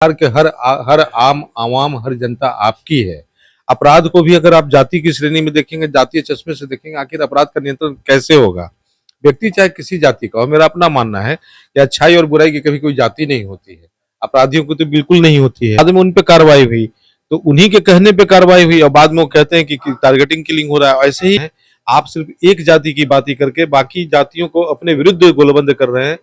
बिहार के हर आम आवाम हर जनता आपकी है। अपराध को भी अगर आप जाति की श्रेणी में देखेंगे, जातीय चश्मे से देखेंगे, आखिर अपराध का नियंत्रण कैसे होगा? व्यक्ति चाहे किसी जाति का हो, मेरा अपना मानना है कि अच्छाई और बुराई की कभी कोई जाति नहीं होती है। अपराधियों की तो बिल्कुल नहीं होती है। बाद में उन पे कार्रवाई हुई, तो उन्हीं के कहने पे कार्रवाई हुई और बाद में वो कहते हैं कि टारगेटिंग किलिंग हो रहा है। ऐसे ही है, आप सिर्फ एक जाति की बात ही करके बाकी जातियों को अपने विरुद्ध गोलबंद कर रहे हैं।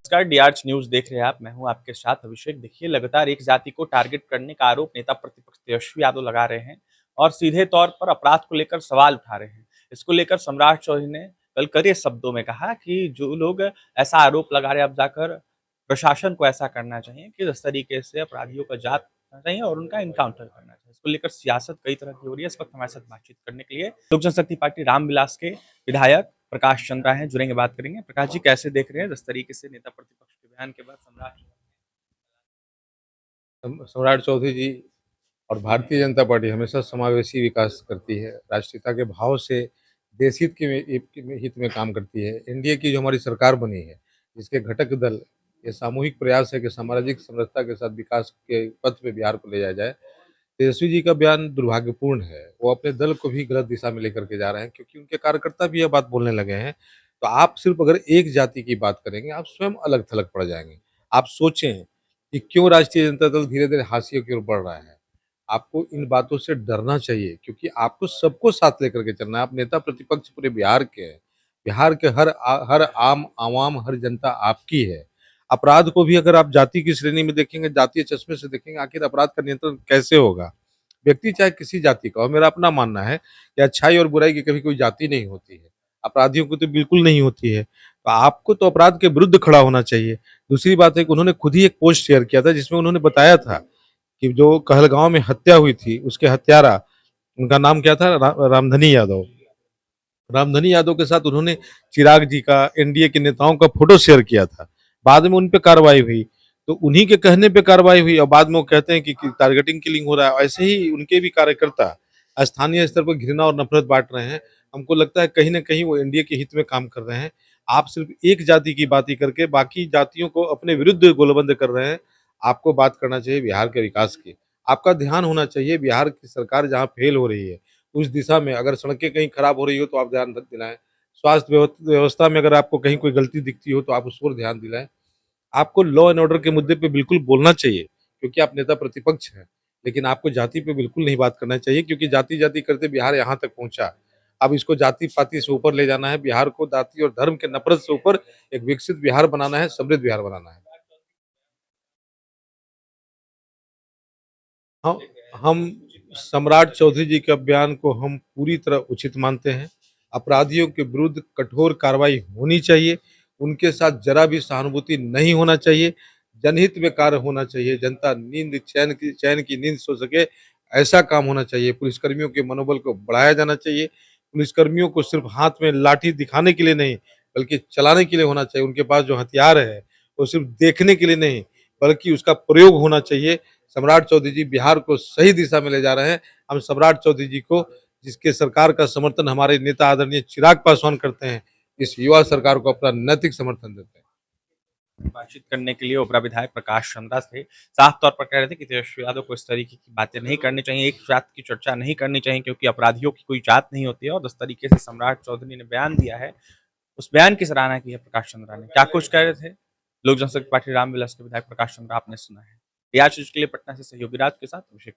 नमस्कार, डीआरएच न्यूज देख रहे हैं आप। मैं हूं आपके साथ अभिषेक। देखिए, लगातार एक जाति को टारगेट करने का आरोप नेता प्रतिपक्ष तेजस्वी यादव लगा रहे हैं और सीधे तौर पर अपराध को लेकर सवाल उठा रहे हैं। इसको लेकर सम्राट चौधरी ने कल कड़े शब्दों में कहा कि जो लोग ऐसा आरोप लगा रहे हैं, अब जाकर प्रशासन को ऐसा करना चाहिए कि इस तरीके से अपराधियों का जांच करना चाहिए और उनका इनकाउंटर करना चाहिए। इसको लेकर सियासत कई तरह की हो रही है। इस वक्त हमारे साथ बातचीत करने के लिए लोक जनशक्ति पार्टी रामविलास के विधायक प्रकाश चंद्रा हैं, जुड़ेंगे, बात करेंगे। प्रकाश जी, कैसे देख रहे हैं जिस तरीके से नेता प्रतिपक्ष के बयान के बाद सम्राट चौधरी जी और भारतीय जनता पार्टी हमेशा समावेशी विकास करती है, राष्ट्रीयता के भाव से देश हित के हित में काम करती है। एनडीए की जो हमारी सरकार बनी है, जिसके घटक दल, ये सामूहिक प्रयास है कि सामाजिक समरसता के साथ विकास के पथ पे बिहार को ले जाया जाए। तेजस्वी जी का बयान दुर्भाग्यपूर्ण है। वो अपने दल को भी गलत दिशा में लेकर के जा रहे हैं, क्योंकि उनके कार्यकर्ता भी यह बात बोलने लगे हैं। तो आप सिर्फ अगर एक जाति की बात करेंगे, आप स्वयं अलग थलग पड़ जाएंगे। आप सोचें कि क्यों राष्ट्रीय जनता दल धीरे धीरे हाशिए की ओर बढ़ रहा है। आपको इन बातों से डरना चाहिए, क्योंकि आपको सबको साथ लेकर के चलना है। आप नेता प्रतिपक्ष पूरे बिहार के हैं। बिहार के हर आम आवाम हर जनता आपकी है। अपराध को भी अगर आप जाति की श्रेणी में देखेंगे, जातीय चश्मे से देखेंगे, आखिर अपराध का नियंत्रण कैसे होगा? व्यक्ति चाहे किसी जाति का हो, मेरा अपना मानना है कि अच्छाई और बुराई की कभी कोई जाति नहीं होती है। अपराधियों की तो बिल्कुल नहीं होती है। तो आपको तो अपराध के विरुद्ध खड़ा होना चाहिए। दूसरी बात है कि उन्होंने खुद ही एक पोस्ट शेयर किया था, जिसमें उन्होंने बताया था कि जो कहलगांव में हत्या हुई थी, उसके हत्यारा, उनका नाम क्या था? रामधनी यादव। रामधनी यादव के साथ उन्होंने चिराग जी का, एनडीए के नेताओं का फोटो शेयर किया था। बाद में उन पे कार्रवाई हुई, तो उन्हीं के कहने पे कार्रवाई हुई और बाद में वो कहते हैं कि टारगेटिंग किलिंग हो रहा है। ऐसे ही उनके भी कार्यकर्ता स्थानीय स्तर पर घृणा और नफरत बांट रहे हैं। हमको लगता है कहीं ना कहीं वो एनडीए के हित में काम कर रहे हैं। आप सिर्फ एक जाति की बात ही करके बाकी जातियों को अपने विरुद्ध गोलबंद कर रहे हैं। आपको बात करना चाहिए बिहार के विकास की। आपका ध्यान होना चाहिए बिहार की सरकार जहाँ फेल हो रही है, उस दिशा में। अगर सड़कें कहीं खराब हो रही हो तो आप ध्यान दिलाएं। स्वास्थ्य व्यवस्था में अगर आपको कहीं कोई गलती दिखती हो तो आप उस पर ध्यान दिलाएं। आपको लॉ एंड ऑर्डर के मुद्दे पे बिल्कुल बोलना चाहिए, क्योंकि आप नेता प्रतिपक्ष हैं। लेकिन आपको जाति पे बिल्कुल नहीं बात करना चाहिए, क्योंकि जाति जाति करते बिहार यहाँ तक पहुंचा। अब इसको जाति पाति से ऊपर ले जाना है। बिहार को जाति और धर्म के नफरत से ऊपर एक विकसित बिहार बनाना है, समृद्ध बिहार बनाना है। हम हम सम्राट चौधरी जी के बयान को हम पूरी तरह उचित मानते हैं। अपराधियों के विरुद्ध कठोर कार्रवाई होनी चाहिए। उनके साथ जरा भी सहानुभूति नहीं होना चाहिए। जनहित में कार्य होना चाहिए। जनता चैन की नींद सो सके, ऐसा काम होना चाहिए। पुलिसकर्मियों के मनोबल को बढ़ाया जाना चाहिए। पुलिसकर्मियों को सिर्फ हाथ में लाठी दिखाने के लिए नहीं, बल्कि चलाने के लिए होना चाहिए। उनके पास जो हथियार है, वो सिर्फ देखने के लिए नहीं, बल्कि उसका प्रयोग होना चाहिए। सम्राट चौधरी जी बिहार को सही दिशा में ले जा रहे हैं। हम सम्राट चौधरी जी को, जिसके सरकार का समर्थन हमारे नेता आदरणीय चिराग पासवान करते हैं, इस युवा सरकार को अपना नैतिक समर्थन देते हैं। बातचीत करने के लिए ओबरा विधायक प्रकाश चंद्रा थे। साफ तौर पर कह रहे थे कि तेजस्वी यादव को इस तरीके की बातें नहीं करनी चाहिए, एक जात की चर्चा नहीं करनी चाहिए, क्योंकि अपराधियों की कोई जात नहीं होती है। और जिस तरीके से सम्राट चौधरी ने बयान दिया है, उस बयान की सराहना की है प्रकाश चंद्रा ने। क्या कुछ कह रहे थे लोक जनशक्ति पार्टी रामविलास के विधायक प्रकाश चंद्रा, आपने सुना है। डीआरएच न्यूज के लिए पटना से सहयोगी राज के साथ अभिषेक।